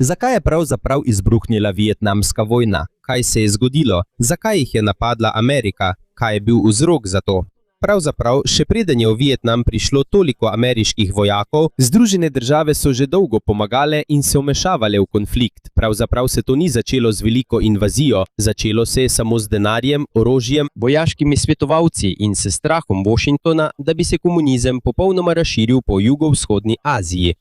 Zakaj je pravzaprav izbruhnila vietnamska vojna? Kaj se je zgodilo? Zakaj jih je napadla Amerika? Kaj je bil vzrok za to? Pravzaprav, še preden je v Vietnam prišlo toliko ameriških vojakov, Združene države so že dolgo pomagale in se vmešavale v konflikt. Pravzaprav se to ni začelo z veliko invazijo, začelo se je samo z denarjem, orožjem, vojaškimi svetovalci in s strahom Washingtona, da bi se komunizem popolnoma razširil po jugovzhodni Aziji.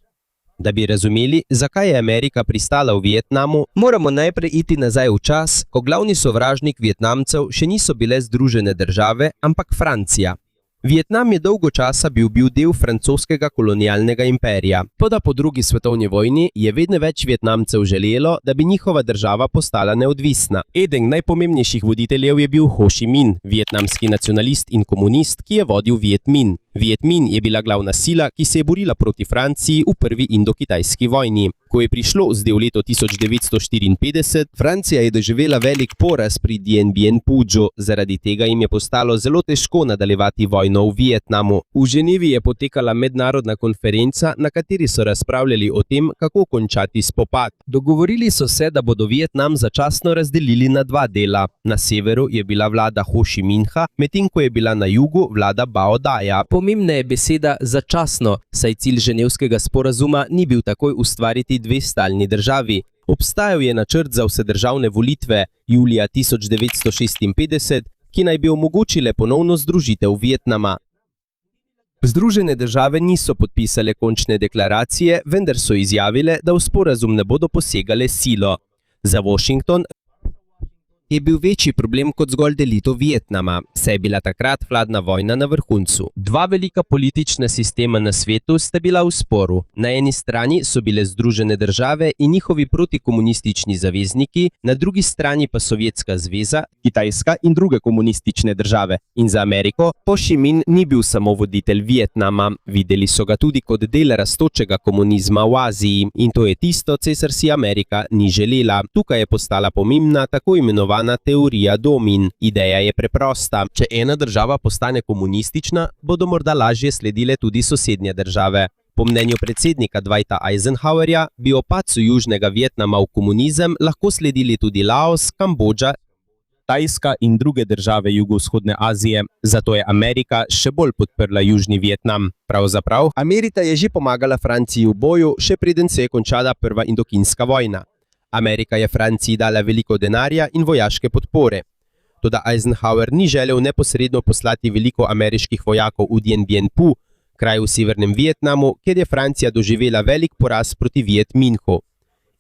Da bi razumeli, zakaj je Amerika pristala v Vietnamu, moramo najprej iti nazaj v čas, ko glavni sovražnik Vietnamcev še niso bile Združene države, ampak Francija. Vietnam je dolgo časa bil del francoskega kolonialnega imperija. Toda po drugi svetovni vojni je vedno več Vietnamcev želelo, da bi njihova država postala neodvisna. Eden najpomembnejših voditeljev je bil Ho Chi Minh, vietnamski nacionalist in komunist, ki je vodil Viet Minh. Viet Minh je bila glavna sila, ki se je borila proti Franciji v prvi indokitajski vojni. Ko je prišlo zdaj v leto 1954, Francija je doživela velik poraz pri Dien Bien Phuju, zaradi tega jim je postalo zelo težko nadaljevati vojno v Vietnamu. V Ženevi je potekala mednarodna konferenca, na kateri so razpravljali o tem, kako končati spopad. Dogovorili so se, da bodo Vietnam začasno razdelili na dva dela. Na severu je bila vlada Ho Chi Minha, medtem ko je bila na jugu vlada Bao Daja. Pomembna je beseda začasno, saj cilj ženevskega sporazuma ni bil takoj ustvariti dve stalni državi. Obstajal je načrt za vsedržavne volitve julija 1956, ki naj bi omogočile ponovno združitev Vietnama. Združene države niso podpisale končne deklaracije, vendar so izjavile, da v sporazum ne bodo posegale silo. Za Washington je bil večji problem kot zgolj delitev Vietnama, saj je bila takrat hladna vojna na vrhuncu. Dva velika politična sistema na svetu sta bila v sporu. Na eni strani so bile Združene države in njihovi protikomunistični zavezniki, na drugi strani pa Sovjetska zveza, Kitajska in druge komunistične države. In za Ameriko Ho Chi Minh ni bil samo voditelj Vietnama, videli so ga tudi kot del rastočega komunizma v Aziji, in to je tisto, česar si Amerika ni želela. Tukaj je postala pomembna tako imenovana teorija domin. Ideja je preprosta. Če ena država postane komunistična, bodo morda lažje sledile tudi sosednje države. Po mnenju predsednika Dwighta Eisenhowerja bi ob padcu Južnega Vietnama v komunizem lahko sledili tudi Laos, Kambodža, Tajska in druge države jugovzhodne Azije. Zato je Amerika še bolj podprla Južni Vietnam. Pravzaprav, Amerika je že pomagala Franciji v boju, še preden se je končala prva indokinska vojna. Amerika je Franciji dala veliko denarja in vojaške podpore. Toda Eisenhower ni želel neposredno poslati veliko ameriških vojakov v Dien Bien Phu, kraj v severnem Vietnamu, kjer je Francija doživela velik poraz proti Viet Minhu.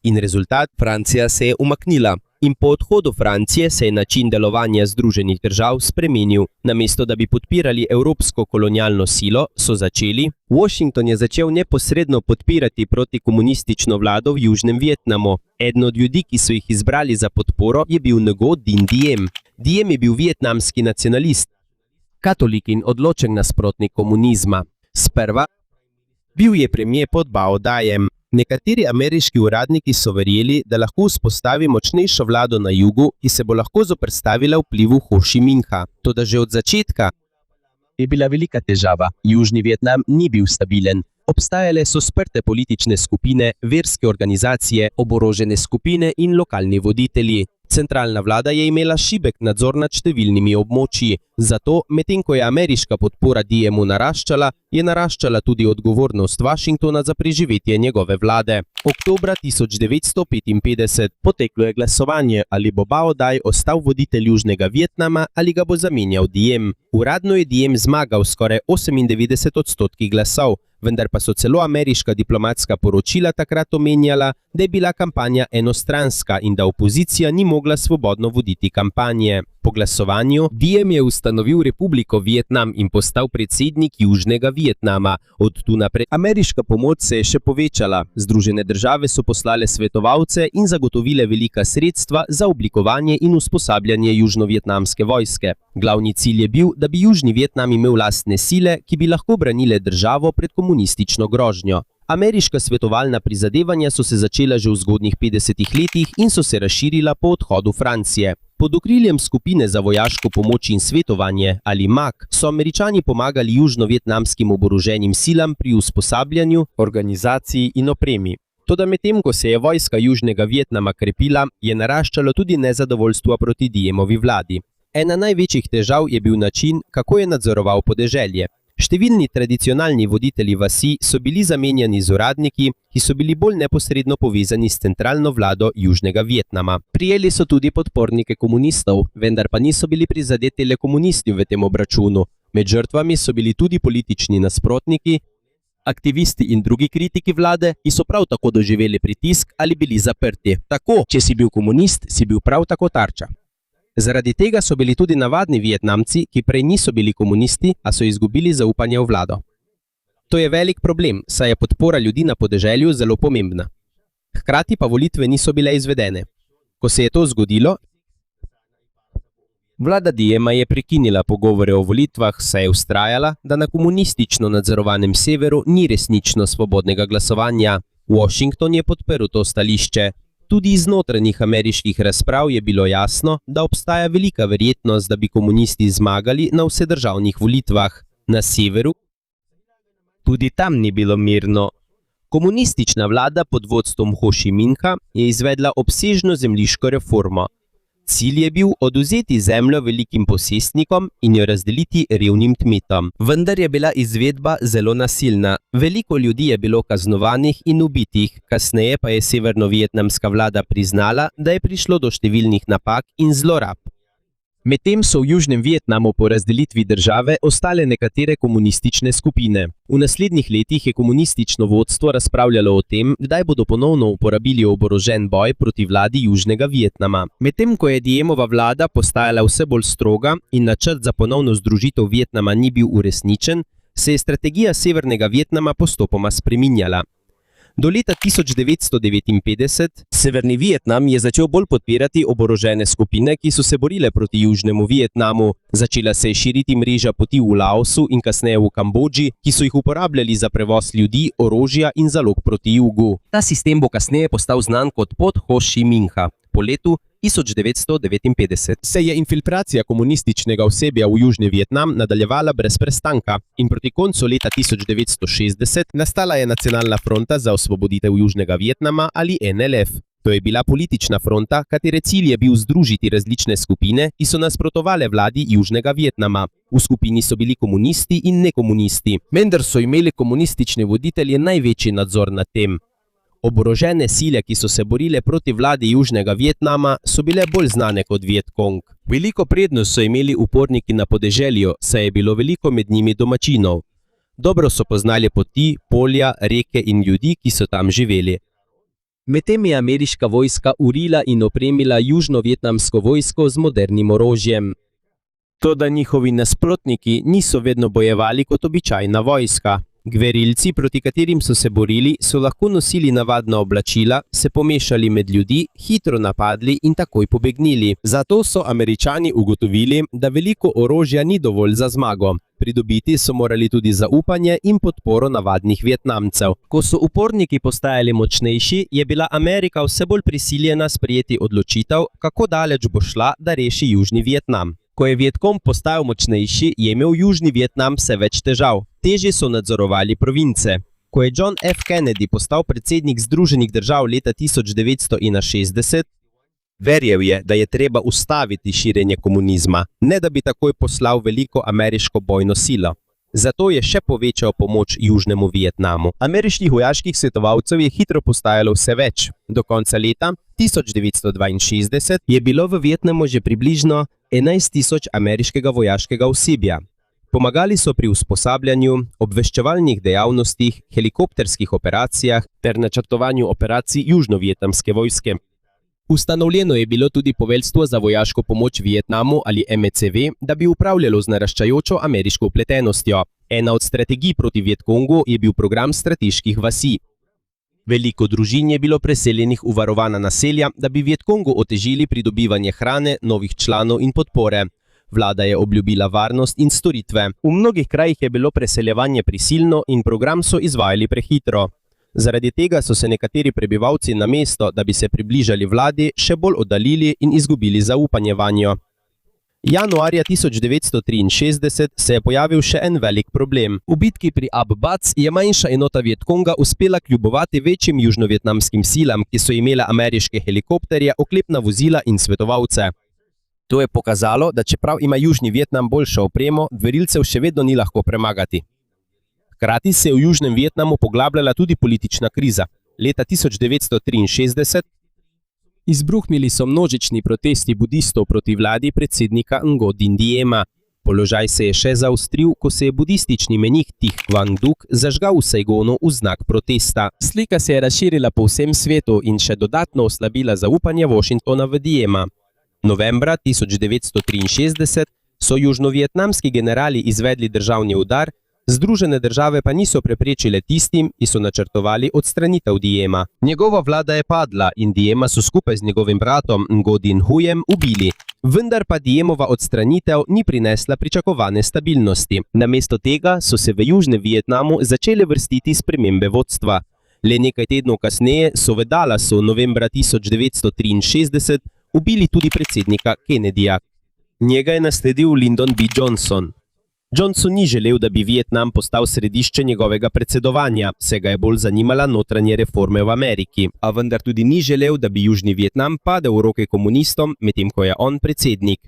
In rezultat, Francija se je umaknila. In po odhodu Francije se je način delovanja Združenih držav spremenil. Namesto da bi podpirali evropsko kolonialno silo, so začeli. Washington je začel neposredno podpirati protikomunistično vlado v Južnem Vietnamu. Eden od ljudi, ki so jih izbrali za podporo, je bil Ngo Dinh Diem. Diem je bil vietnamski nacionalist, katolik in odločen nasprotnik komunizma. Sprva bil je premier pod Bao Dajem. Nekateri ameriški uradniki so verjeli, da lahko vzpostavi močnejšo vlado na jugu, ki se bo lahko zoperstavila vplivu Ho Chi Minha. Toda že od začetka je bila velika težava. Južni Vietnam ni bil stabilen. Obstajale so sprte politične skupine, verske organizacije, oborožene skupine in lokalni voditelji. Centralna vlada je imela šibek nadzor nad številnimi območji. Zato, medtem ko je ameriška podpora Diemu naraščala, je naraščala tudi odgovornost Washingtona za preživetje njegove vlade. Oktobra 1955 poteklo je glasovanje, ali bo Bao Dai ostal voditelj Južnega Vietnama ali ga bo zamenjal Diem. Uradno je Diem zmagal skoraj 98% glasov, vendar pa so celo ameriška diplomatska poročila takrat omenjala, da je bila kampanja enostranska in da opozicija ni mogla svobodno voditi kampanje. Po glasovanju Diem je ustanovil Republiko Vietnam in postal predsednik Južnega Vietnama. Od tu naprej ameriška pomoč se je še povečala. Združene države so poslale svetovalce in zagotovile velika sredstva za oblikovanje in usposabljanje južnovietnamske vojske. Glavni cilj je bil, da bi Južni Vietnam imel lastne sile, ki bi lahko branile državo pred komunistično grožnjo. Ameriška svetovalna prizadevanja so se začela že v zgodnjih 50 letih in so se razširila po odhodu Francije. Pod okriljem skupine za vojaško pomoč in svetovanje, ali MAC, so Američani pomagali južnovietnamskim oboroženim silam pri usposabljanju, organizaciji in opremi. Toda medtem, ko se je vojska Južnega Vietnama krepila, je naraščalo tudi nezadovoljstvo proti Diemovi vladi. Ena največjih težav je bil način, kako je nadzoroval podeželje. Številni tradicionalni voditelji vasi so bili zamenjani z uradniki, ki so bili bolj neposredno povezani s centralno vlado Južnega Vietnama. Prijeli so tudi podpornike komunistov, vendar pa niso bili prizadeti le komunisti v tem obračunu. Med žrtvami so bili tudi politični nasprotniki, aktivisti in drugi kritiki vlade, ki so prav tako doživeli pritisk ali bili zaprti. Tako, če si bil komunist, si bil prav tako tarča. Zaradi tega so bili tudi navadni Vietnamci, ki prej niso bili komunisti, a so izgubili zaupanje v vlado. To je velik problem, saj je podpora ljudi na podeželju zelo pomembna. Hkrati pa volitve niso bile izvedene. Ko se je to zgodilo, vlada Diema je prekinila pogovore o volitvah, saj je vztrajala, da na komunistično nadzorovanem severu ni resnično svobodnega glasovanja. Washington je podprl to stališče. Tudi iz notranjih ameriških razprav je bilo jasno, da obstaja velika verjetnost, da bi komunisti zmagali na vsedržavnih volitvah. Na severu tudi tam ni bilo mirno. Komunistična vlada pod vodstvom Ho Chi Minha je izvedla obsežno zemljiško reformo. Cilj je bil odvzeti zemljo velikim posestnikom in jo razdeliti revnim kmetom. Vendar je bila izvedba zelo nasilna. Veliko ljudi je bilo kaznovanih in ubitih, kasneje pa je severnovietnamska vlada priznala, da je prišlo do številnih napak in zlorab. Medtem so v Južnem Vietnamu po razdelitvi države ostale nekatere komunistične skupine. V naslednjih letih je komunistično vodstvo razpravljalo o tem, kdaj bodo ponovno uporabili oborožen boj proti vladi Južnega Vietnama. Medtem ko je Diemova vlada postajala vse bolj stroga in načrt za ponovno združitev Vietnama ni bil uresničen, se je strategija Severnega Vietnama postopoma spreminjala. Do leta 1959 Severni Vietnam je začel bolj podpirati oborožene skupine, ki so se borile proti Južnemu Vietnamu. Začela se je širiti mreža poti v Laosu in kasneje v Kambodži, ki so jih uporabljali za prevoz ljudi, orožja in zalog proti jugu. Ta sistem bo kasneje postal znan kot pot Ho Chi Minha. Po letu 1959 se je infiltracija komunističnega osebja v Južni Vietnam nadaljevala brez prestanka in proti koncu leta 1960 nastala je Nacionalna fronta za osvoboditev Južnega Vietnama ali NLF. To je bila politična fronta, katere cilj je bil združiti različne skupine, ki so nasprotovale vladi Južnega Vietnama. V skupini so bili komunisti in nekomunisti, vendar so imeli komunistični voditelji največji nadzor nad tem. Oborožene sile, ki so se borile proti vladi Južnega Vietnama, so bile bolj znane kot Viet Cong. Veliko prednost so imeli uporniki na podeželju, saj je bilo veliko med njimi domačinov. Dobro so poznali poti, polja, reke in ljudi, ki so tam živeli. Medtem je ameriška vojska urila in opremila južnovietnamsko vojsko z modernim orožjem. Toda njihovi nasprotniki niso vedno bojevali kot običajna vojska. Gverilci, proti katerim so se borili, so lahko nosili navadna oblačila, se pomešali med ljudi, hitro napadli in takoj pobegnili. Zato so Američani ugotovili, da veliko orožja ni dovolj za zmago. Pridobiti so morali tudi zaupanje in podporo navadnih Vietnamcev. Ko so uporniki postajali močnejši, je bila Amerika vse bolj prisiljena sprejeti odločitev, kako daleč bo šla, da reši Južni Vietnam. Ko je Viet Cong postajal močnejši, je imel Južni Vietnam vse več težav. Težje so nadzorovali province. Ko je John F. Kennedy postal predsednik Združenih držav leta 1961, verjel je, da je treba ustaviti širjenje komunizma, ne da bi takoj poslal veliko ameriško bojno silo. Zato je še povečal pomoč Južnemu Vietnamu. Ameriških vojaških svetovalcev je hitro postajalo vse več. Do konca leta 1962 je bilo v Vietnamu že približno 11.000 ameriškega vojaškega osebja. Pomagali so pri usposabljanju, obveščevalnih dejavnostih, helikopterskih operacijah ter načrtovanju operacij južnovietnamske vojske. Ustanovljeno je bilo tudi poveljstvo za vojaško pomoč Vietnamu ali MECV, da bi upravljalo z naraščajočo ameriško vpletenostjo. Ena od strategij proti Viet Congu je bil program strateških vasi. Veliko družin je bilo preseljenih v varovana naselja, da bi Viet Congu otežili pridobivanje hrane, novih članov in podpore. Vlada je obljubila varnost in storitve. V mnogih krajih je bilo preseljevanje prisilno in program so izvajali prehitro. Zaradi tega so se nekateri prebivalci namesto, da bi se približali vladi, še bolj oddaljili in izgubili zaupanje vanjo. Januarja 1963 se je pojavil še en velik problem. V bitki pri Ab-Bac je manjša enota Vietkonga uspela kljubovati večjim južnovietnamskim silam, ki so imele ameriške helikopterje, oklepna vozila in svetovalce. To je pokazalo, da čeprav ima Južni Vietnam boljšo opremo, gverilcev še vedno ni lahko premagati. Hkrati se je v Južnem Vietnamu poglabljala tudi politična kriza. Leta 1963 izbruhnili so množični protesti budistov proti vladi predsednika Ngo Dinh Diema. Položaj se je še zaostril, ko se je budistični menih Thich Quang Duc zažgal v Saigonu v znak protesta. Slika se je razširila po vsem svetu in še dodatno oslabila zaupanje Washingtona v Diema. Novembra 1963 so južnovietnamski generali izvedli državni udar, Združene države pa niso preprečile tistim, ki so načrtovali odstranitev Diema. Njegova vlada je padla in Diema so skupaj z njegovim bratom Ngo Dinh Huiem ubili. Vendar pa Diemova odstranitev ni prinesla pričakovane stabilnosti. Namesto tega so se v Južnem Vietnamu začele vrstiti spremembe vodstva. Le nekaj tednov kasneje so v Dallasu novembra 1963 ubili tudi predsednika Kennedyja. Njega je nasledil Lyndon B. Johnson. Johnson ni želel, da bi Vietnam postal središče njegovega predsedovanja, saj ga je bolj zanimala notranje reforme v Ameriki, a vendar tudi ni želel, da bi Južni Vietnam padel v roke komunistom, medtem ko je on predsednik.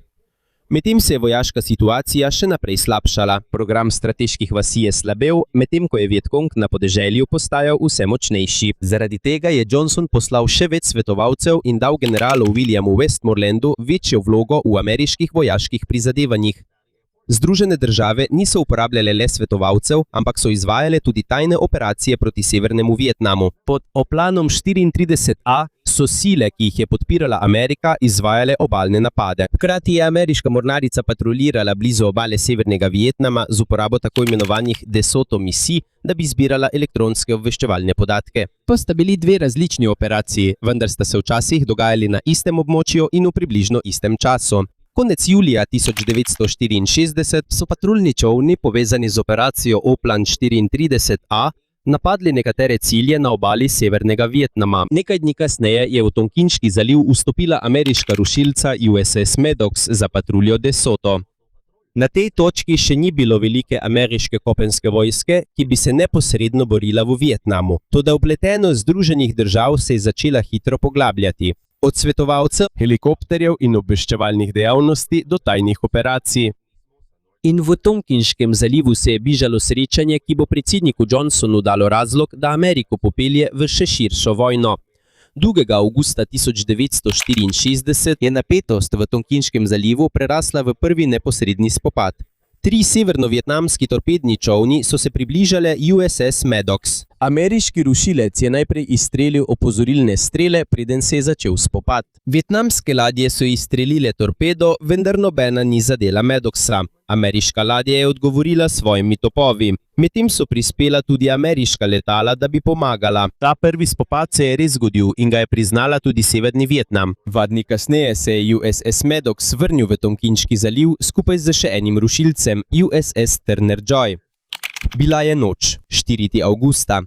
Medtem se je vojaška situacija še naprej slabšala, program strateških vasi je slabel, medtem ko je Vietkong na podeželju postajal vse močnejši. Zaradi tega je Johnson poslal še več svetovalcev in dal generalu Williamu Westmorelandu večjo vlogo v ameriških vojaških prizadevanjih. Združene države niso uporabljale le svetovalcev, ampak so izvajale tudi tajne operacije proti Severnemu Vietnamu. Pod Oplanom 34A so sile, ki jih je podpirala Amerika, izvajale obalne napade. Hkrati je ameriška mornarica patruljirala blizu obale Severnega Vietnama z uporabo tako imenovanih De Soto misij, da bi zbirala elektronske obveščevalne podatke. To sta bili dve različni operaciji, vendar sta se včasih dogajali na istem območju in v približno istem času. Konec julija 1964 so patruljni čolni povezani z operacijo Oplan 34A napadli nekatere cilje na obali Severnega Vietnama. Nekaj dni kasneje je v Tonkinški zaliv vstopila ameriška rušilca USS Maddox za patruljo De Soto. Na tej točki še ni bilo velike ameriške kopenske vojske, ki bi se neposredno borila v Vietnamu. Toda vpletenost Združenih držav se je začela hitro poglabljati. Od svetovalcev, helikopterjev in obveščevalnih dejavnosti do tajnih operacij. In v Tonkinškem zalivu se je bližalo srečanje, ki bo predsedniku Johnsonu dalo razlog, da Ameriko popelje v še širšo vojno. 2. avgusta 1964 je napetost v Tonkinškem zalivu prerasla v prvi neposredni spopad. 3 severnovietnamski torpedni čolni so se približale USS Maddox. Ameriški rušilec je najprej izstrelil opozorilne strele, preden se je začel spopad. Vietnamske ladje so izstrelile torpedo, vendar nobena ni zadela Maddoxa. Ameriška ladja je odgovorila s svojimi topovi. Medtem so prispela tudi ameriška letala, da bi pomagala. Ta prvi spopad se je res zgodil in ga je priznala tudi Severni Vietnam. 2 dni kasneje se je USS Maddox vrnil v Tonkinški zaliv skupaj z še enim rušilcem, USS Turner Joy. Bila je noč, 4. avgusta.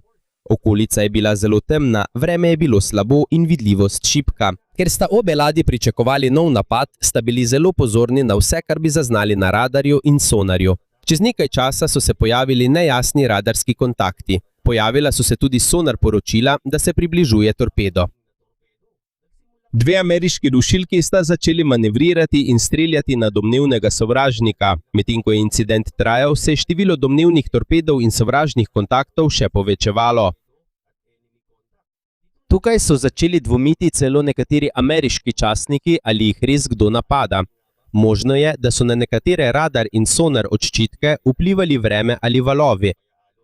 Okolica je bila zelo temna, vreme je bilo slabo in vidljivost šibka. Ker sta obe ladji pričakovali nov napad, sta bili zelo pozorni na vse, kar bi zaznali na radarju in sonarju. Čez nekaj časa so se pojavili nejasni radarski kontakti. Pojavila so se tudi sonar poročila, da se približuje torpedo. 2 ameriški rušilki sta začeli manevrirati in streljati na domnevnega sovražnika. Medtem ko je incident trajal, se je število domnevnih torpedov in sovražnih kontaktov še povečevalo. Tukaj so začeli dvomiti celo nekateri ameriški častniki, ali jih res kdo napada. Možno je, da so na nekatere radar in sonar odščitke vplivali vreme ali valovi,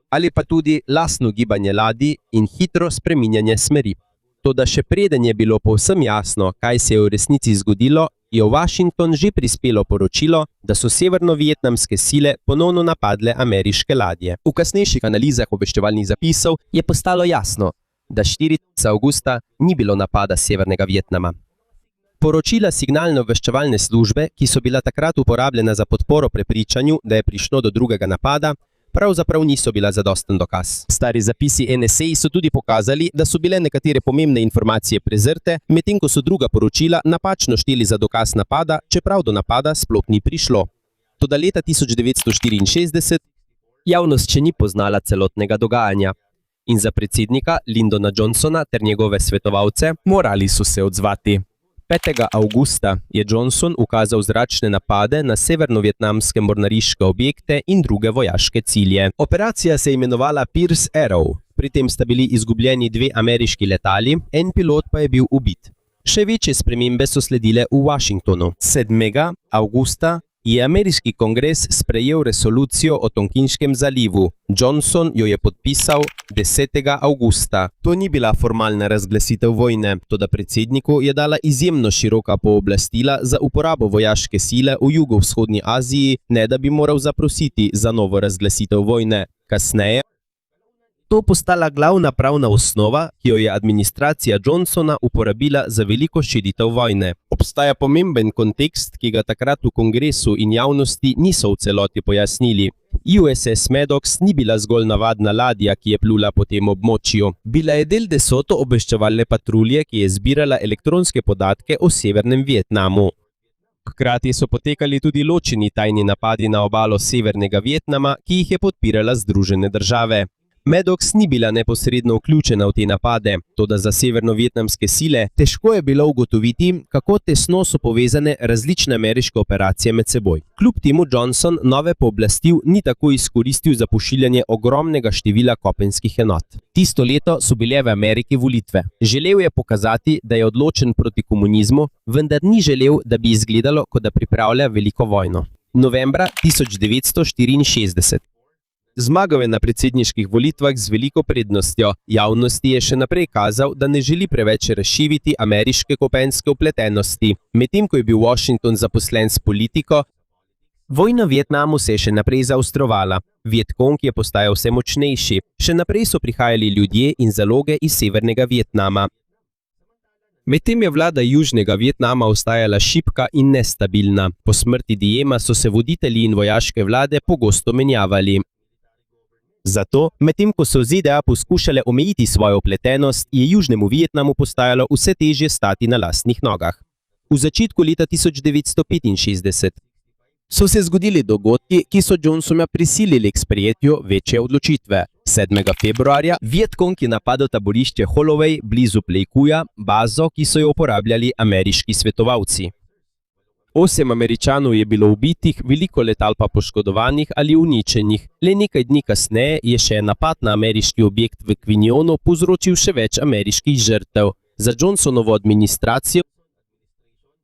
ali pa tudi lastno gibanje ladij in hitro spreminjanje smeri. Toda še preden je bilo povsem jasno, kaj se je v resnici zgodilo, je v Washington že prispelo poročilo, da so severnovietnamske sile ponovno napadle ameriške ladje. V kasnejših analizah obveščevalnih zapisov je postalo jasno, da 4. avgusta ni bilo napada Severnega Vietnama. Poročila signalno-obveščevalne službe, ki so bila takrat uporabljena za podporo prepričanju, da je prišlo do drugega napada, pravzaprav niso bila zadosten dokaz. Stari zapisi NSA so tudi pokazali, da so bile nekatere pomembne informacije prezrte, medtem ko so druga poročila napačno šteli za dokaz napada, čeprav do napada sploh ni prišlo. Toda leta 1964 javnost še ni poznala celotnega dogajanja. In za predsednika Lyndona Johnsona ter njegove svetovalce morali so se odzvati. 5. avgusta je Johnson ukazal zračne napade na severno-vietnamske mornariške objekte in druge vojaške cilje. Operacija se je imenovala Pierce Arrow. Pri tem sta bili izgubljeni 2 ameriški letali, en pilot pa je bil ubit. Še večje spremembe so sledile v Washingtonu. 7. avgusta je ameriški kongres sprejel resolucijo o Tonkinškem zalivu. Johnson jo je podpisal 10. avgusta. To ni bila formalna razglasitev vojne, toda predsedniku je dala izjemno široka pooblastila za uporabo vojaške sile v jugovzhodni Aziji, ne da bi moral zaprositi za novo razglasitev vojne. Kasneje to postala glavna pravna osnova, ki jo je administracija Johnsona uporabila za veliko širitev vojne. Obstaja pomemben kontekst, ki ga takrat v kongresu in javnosti niso v celoti pojasnili. USS Maddox ni bila zgolj navadna ladja, ki je plula po tem območju. Bila je del DeSoto obveščevalne patrulje, ki je zbirala elektronske podatke o severnem Vietnamu. Hkrati so potekali tudi ločeni tajni napadi na obalo severnega Vietnama, ki jih je podpirala Združene države. Maddox ni bila neposredno vključena v te napade, toda za severno-vietnamske sile težko je bilo ugotoviti, kako tesno so povezane različne ameriške operacije med seboj. Kljub temu Johnson nove pooblastil ni tako izkoristil za pošiljanje ogromnega števila kopenskih enot. Tisto leto so bile v Ameriki volitve. Želel je pokazati, da je odločen proti komunizmu, vendar ni želel, da bi izgledalo, kot da pripravlja veliko vojno. Novembra 1964. Zmagal je na predsedniških volitvah z veliko prednostjo. Javnosti je še naprej kazal, da ne želi preveč razširiti ameriške kopenske vpletenosti. Medtem ko je bil Washington zaposlen s politiko, vojna v Vietnamu se je še naprej zaostrovala. Vietkong je postajal vse močnejši. Še naprej so prihajali ljudje in zaloge iz severnega Vietnama. Medtem je vlada Južnega Vietnama ostajala šibka in nestabilna. Po smrti Diema so se voditelji in vojaške vlade pogosto menjavali. Zato, medtem ko so ZDA poskušale omejiti svojo vpletenost, je Južnemu Vietnamu postajalo vse težje stati na lastnih nogah. V začetku leta 1965 so se zgodili dogodki, ki so Johnsona prisilili k sprejetju večje odločitve. 7. februarja Vietkong je napadel taborišče Holloway blizu Pleikuja, bazo, ki so jo uporabljali ameriški svetovalci. 8 Američanov je bilo ubitih, veliko letal pa poškodovanih ali uničenih. Le nekaj dni kasneje je še napad na ameriški objekt v Quinionu povzročil še več ameriških žrtev. Za Johnsonovo administracijo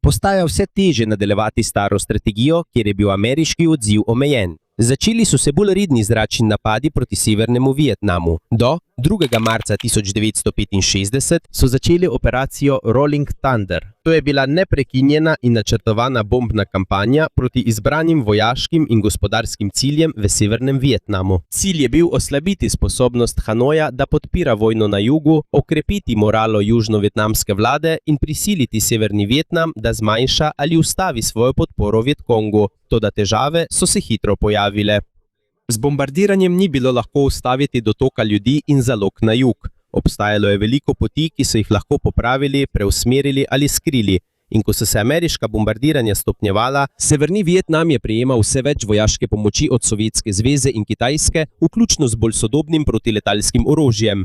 postaja vse težje nadaljevati staro strategijo, kjer je bil ameriški odziv omejen. Začeli so se bolj redni zračni napadi proti severnemu Vietnamu. Do 2. marca 1965 so začeli operacijo Rolling Thunder. To je bila neprekinjena in načrtovana bombna kampanja proti izbranim vojaškim in gospodarskim ciljem v severnem Vietnamu. Cilj je bil oslabiti sposobnost Hanoja, da podpira vojno na jugu, okrepiti moralo južno-vietnamske vlade in prisiliti severni Vietnam, da zmanjša ali ustavi svojo podporo Vietkongu. Toda težave so se hitro pojavile. Z bombardiranjem ni bilo lahko ustaviti dotoka ljudi in zalog na jug. Obstajalo je veliko poti, ki so jih lahko popravili, preusmerili ali skrili. In ko so se ameriška bombardiranja stopnjevala, severni Vietnam je prejemal vse več vojaške pomoči od Sovjetske zveze in Kitajske, vključno z bolj sodobnim protiletalskim orožjem.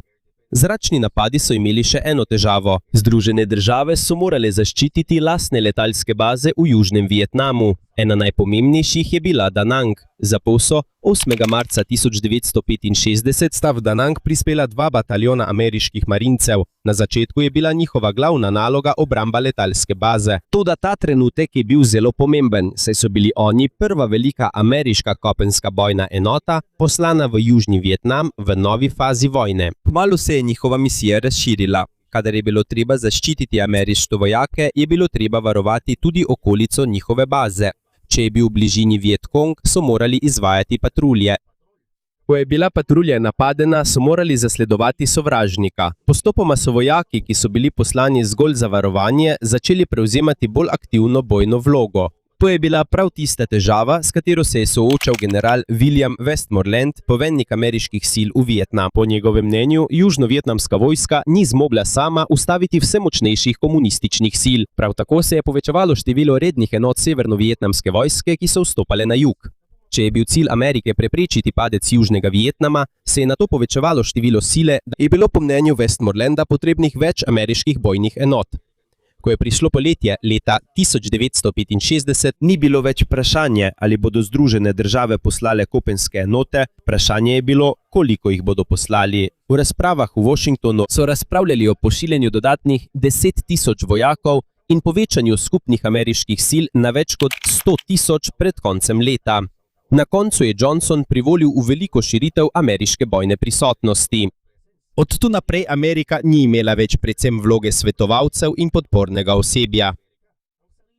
Zračni napadi so imeli še eno težavo. Združene države so morale zaščititi lastne letalske baze v Južnem Vietnamu. Ena najpomembnejših je bila Da Nang. Za povso 8. marca 1965 sta v Da Nang prispela 2 bataljona ameriških marincev. Na začetku je bila njihova glavna naloga obramba letalske baze. Toda ta trenutek je bil zelo pomemben, saj so bili oni prva velika ameriška kopenska bojna enota, poslana v Južni Vietnam v novi fazi vojne. Kmalu se je njihova misija razširila. Kadar je bilo treba zaščititi ameriške vojake, je bilo treba varovati tudi okolico njihove baze. Če je bil v bližini Vietkong, so morali izvajati patrulje. Ko je bila patrulja napadena, so morali zasledovati sovražnika. Postopoma so vojaki, ki so bili poslani zgolj za varovanje, začeli prevzemati bolj aktivno bojno vlogo. To je bila prav tista težava, s katero se je soočal general William Westmoreland, poveljnik ameriških sil v Vietnamu. Po njegovem mnenju, južnovietnamska vojska ni zmogla sama ustaviti vse močnejših komunističnih sil. Prav tako se je povečevalo število rednih enot severnovietnamske vojske, ki so vstopale na jug. Če je bil cilj Amerike preprečiti padec Južnega Vietnama, se je nato povečevalo število sile, da je bilo po mnenju Westmorelanda potrebnih več ameriških bojnih enot. Ko je prišlo poletje leta 1965, ni bilo več vprašanje, ali bodo Združene države poslale kopenske enote, vprašanje je bilo, koliko jih bodo poslali. V razpravah v Washingtonu so razpravljali o pošiljanju dodatnih 10.000 vojakov in povečanju skupnih ameriških sil na več kot 100.000 pred koncem leta. Na koncu je Johnson privolil v veliko širitev ameriške bojne prisotnosti. Od tu naprej Amerika ni imela več predvsem vloge svetovalcev in podpornega osebja.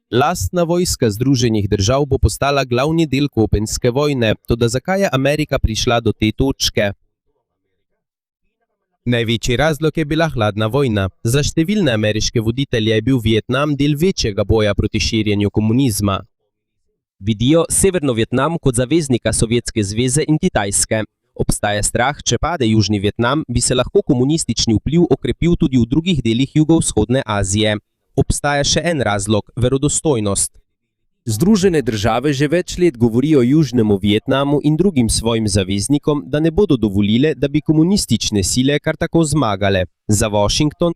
Lastna vojska Združenih držav bo postala glavni del kopenske vojne, toda zakaj je Amerika prišla do te točke? Največji razlog je bila hladna vojna. Za številne ameriške voditelje je bil Vietnam del večjega boja proti širjenju komunizma. Vidijo Severno Vietnam kot zaveznika Sovjetske zveze in Kitajske. Obstaja strah, če pade Južni Vietnam, bi se lahko komunistični vpliv okrepil tudi v drugih delih jugovzhodne Azije. Obstaja še en razlog, verodostojnost. Združene države že več let govorijo Južnemu Vietnamu in drugim svojim zaveznikom, da ne bodo dovolile, da bi komunistične sile kar tako zmagale. Za Washington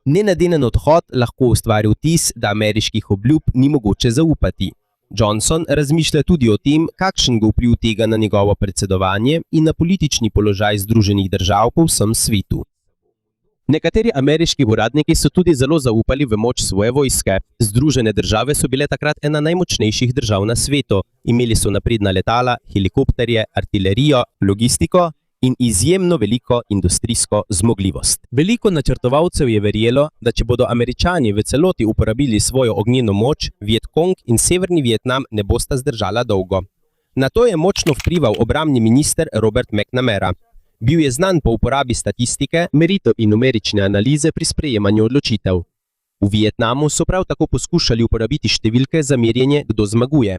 nenadenen odhod lahko ustvari vtis, da ameriških obljub ni mogoče zaupati. Johnson razmišlja tudi o tem, kakšen bo vpliv tega na njegovo predsedovanje in na politični položaj Združenih držav po vsem svetu. Nekateri ameriški uradniki so tudi zelo zaupali v moč svoje vojske. Združene države so bile takrat ena najmočnejših držav na svetu. Imeli so napredna letala, helikopterje, artilerijo, logistiko in izjemno veliko industrijsko zmogljivost. Veliko načrtovalcev je verjelo, da če bodo Američani v celoti uporabili svojo ognjeno moč, Vietkong in Severni Vietnam ne bosta zdržala dolgo. Na to je močno vplival obrambni minister Robert McNamara. Bil je znan po uporabi statistike, meritev in numerične analize pri sprejemanju odločitev. V Vietnamu so prav tako poskušali uporabiti številke za merjenje, kdo zmaguje.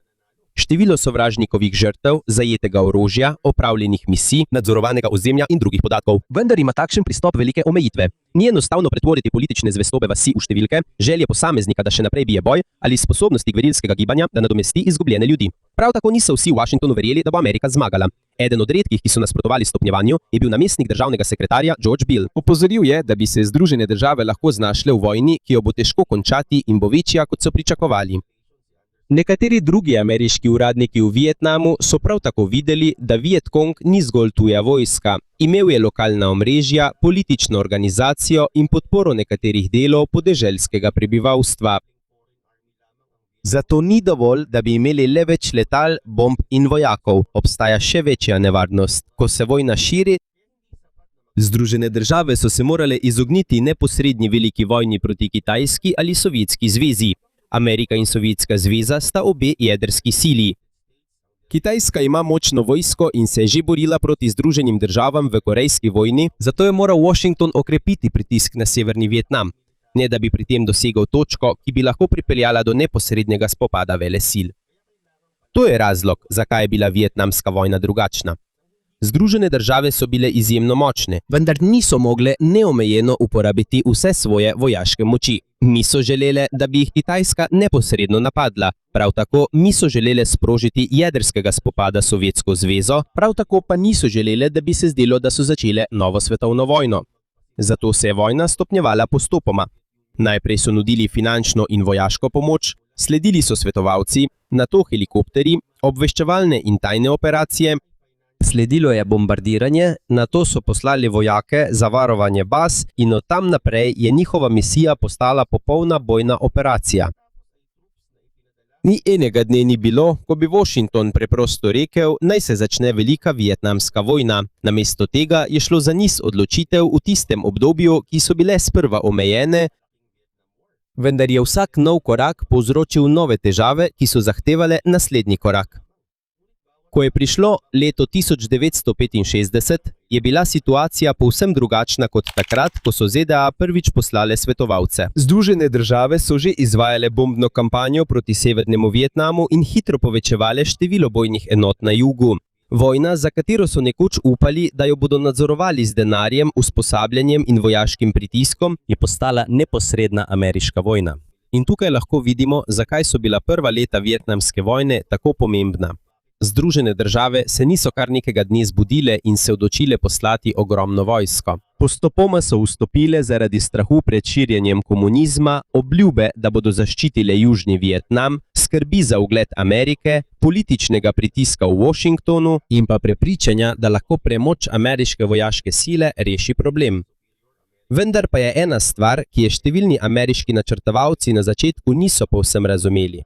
Število sovražnikovih žrtev, zajetega orožja, opravljenih misij, nadzorovanega ozemlja in drugih podatkov. Vendar ima takšen pristop velike omejitve. Ni enostavno pretvoriti politične zvestobe vasi v številke, želje posameznika, da še naprej bije boj, ali sposobnosti gverilskega gibanja, da nadomesti izgubljene ljudi. Prav tako niso vsi v Washingtonu verjeli, da bo Amerika zmagala. Eden od redkih, ki so nasprotovali stopnjevanju, je bil namestnik državnega sekretarja George Bill. Opozoril je, da bi se Združene države lahko znašle v vojni, ki jo bo težko končati in bo večja, kot so pričakovali. Nekateri drugi ameriški uradniki v Vietnamu so prav tako videli, da Vietkong ni zgolj tuja vojska. Imel je lokalna omrežja, politično organizacijo in podporo nekaterih delov podeželskega prebivalstva. Zato ni dovolj, da bi imeli le več letal, bomb in vojakov. Obstaja še večja nevarnost. Ko se vojna širi, Združene države so se morale izogniti neposredni veliki vojni proti Kitajski ali Sovjetski zvezi. Amerika in Sovjetska zveza sta obe jedrski sili. Kitajska ima močno vojsko in se je že borila proti Združenim državam v Korejski vojni, zato je moral Washington okrepiti pritisk na Severni Vietnam, ne da bi pri tem dosegel točko, ki bi lahko pripeljala do neposrednega spopada velesil. To je razlog, zakaj je bila vietnamska vojna drugačna. Združene države so bile izjemno močne, vendar niso mogle neomejeno uporabiti vse svoje vojaške moči. Niso želele, da bi jih Kitajska neposredno napadla, prav tako niso želele sprožiti jedrskega spopada s Sovjetsko zvezo, prav tako pa niso želele, da bi se zdelo, da so začele novo svetovno vojno. Zato se je vojna stopnjevala postopoma. Najprej so nudili finančno in vojaško pomoč, sledili so svetovalci, nato helikopterji, obveščevalne in tajne operacije, sledilo je bombardiranje, nato so poslali vojake za varovanje baz in od tam naprej je njihova misija postala popolna bojna operacija. Ni enega dne ni bilo, ko bi Washington preprosto rekel, naj se začne velika vietnamska vojna. Namesto tega je šlo za niz odločitev v tistem obdobju, ki so bile sprva omejene, vendar je vsak nov korak povzročil nove težave, ki so zahtevale naslednji korak. Ko je prišlo leto 1965, je bila situacija povsem drugačna kot takrat, ko so ZDA prvič poslale svetovalce. Združene države so že izvajale bombno kampanjo proti Severnemu Vietnamu in hitro povečevale število bojnih enot na jugu. Vojna, za katero so nekoč upali, da jo bodo nadzorovali z denarjem, usposabljanjem in vojaškim pritiskom, je postala neposredna ameriška vojna. In tukaj lahko vidimo, zakaj so bila prva leta vietnamske vojne tako pomembna. Združene države se niso kar nekega dne zbudile in se odločile poslati ogromno vojsko. Postopoma so vstopile zaradi strahu pred širjenjem komunizma, obljube, da bodo zaščitile Južni Vietnam, skrbi za ugled Amerike, političnega pritiska v Washingtonu in pa prepričanja, da lahko premoč ameriške vojaške sile reši problem. Vendar pa je ena stvar, ki je številni ameriški načrtovalci na začetku niso povsem razumeli.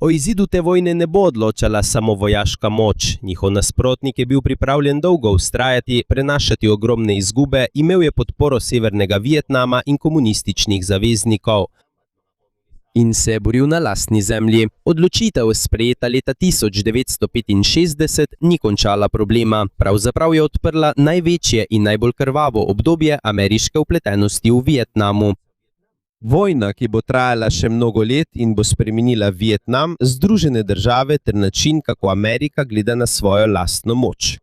O izidu te vojne ne bo odločala samo vojaška moč, njihov nasprotnik je bil pripravljen dolgo vztrajati, prenašati ogromne izgube, imel je podporo Severnega Vietnama in komunističnih zaveznikov. In se je boril na lastni zemlji. Odločitev, sprejeta leta 1965, ni končala problema, pravzaprav je odprla največje in najbolj krvavo obdobje ameriške vpletenosti v Vietnamu. Vojna, ki bo trajala še mnogo let in bo spremenila Vietnam, Združene države ter način, kako Amerika gleda na svojo lastno moč.